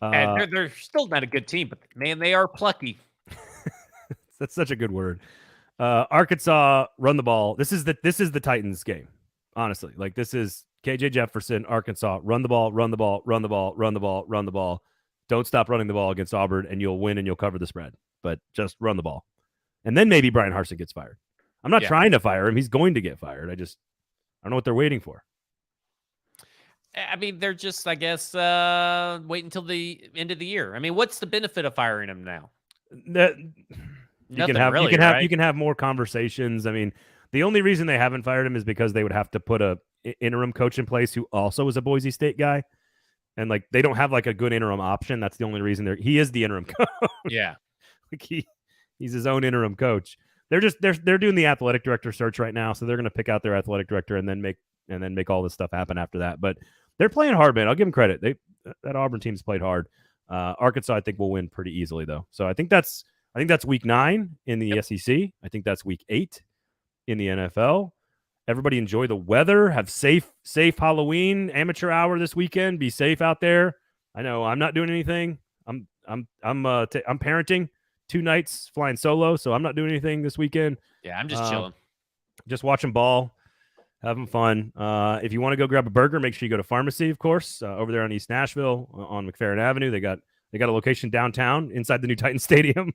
And they're still not a good team, but man, they are plucky.
That's such a good word. Arkansas run the ball. This is the Titans game, honestly. Like, this is KJ Jefferson, Arkansas, run the ball, run the ball, run the ball, run the ball, run the ball. Don't stop running the ball against Auburn, and you'll win and you'll cover the spread. But just run the ball. And then maybe Brian Harsin gets fired. I'm not trying to fire him. He's going to get fired. I don't know what they're waiting for.
I mean, they're just, I guess, wait until the end of the year. I mean, what's the benefit of firing him now? Nothing really, right?
You can have more conversations. I mean, the only reason they haven't fired him is because they would have to put a interim coach in place who also is a Boise State guy, and like they don't have like a good interim option. That's the only reason he is the interim coach.
Yeah,
like he's his own interim coach. They're doing the athletic director search right now, so they're going to pick out their athletic director and then make all this stuff happen after that. But they're playing hard, man. I'll give them credit. That Auburn team's played hard. Arkansas, I think, will win pretty easily though. So I think that's week 9 in the SEC. I think that's week 8 in the NFL. Everybody enjoy the weather. Have safe Halloween amateur hour this weekend. Be safe out there. I know I'm not doing anything. I'm parenting 2 nights flying solo, so I'm not doing anything this weekend.
Yeah, I'm just chilling.
Just watching ball, having fun. If you want to go grab a burger, make sure you go to Pharmacy, of course, over there on East Nashville on McFerrin Avenue. They got a location downtown inside the new Titan Stadium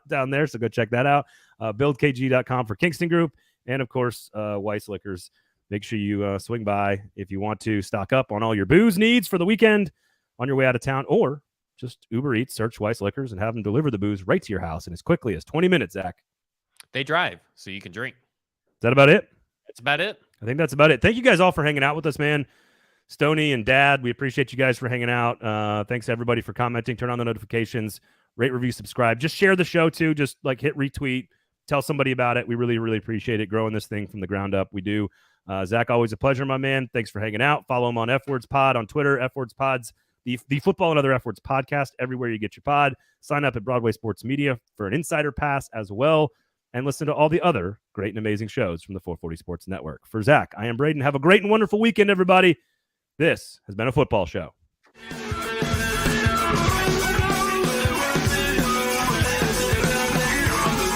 down there, so go check that out. BuildKG.com for Kingston Group, and of course, Weiss Liquors. Make sure you swing by if you want to stock up on all your booze needs for the weekend on your way out of town, or just Uber Eats, search Weiss Liquors, and have them deliver the booze right to your house in as quickly as 20 minutes, Zach.
They drive, so you can drink.
Is that about it?
That's about it.
I think that's about it. Thank you guys all for hanging out with us, man. Stoney and Dad, we appreciate you guys for hanging out. Thanks, everybody, for commenting. Turn on the notifications. Rate, review, subscribe. Just share the show, too. Just, like, hit retweet. Tell somebody about it. We really, really appreciate it, growing this thing from the ground up. We do. Zach, always a pleasure, my man. Thanks for hanging out. Follow him on F Words Pod on Twitter, F Words Pods. The Football and Other F Words podcast, everywhere you get your pod. Sign up at Broadway Sports Media for an insider pass as well, and listen to all the other great and amazing shows from the 440 Sports Network. For Zach, I am Braden. Have a great and wonderful weekend, everybody. This has been a football show.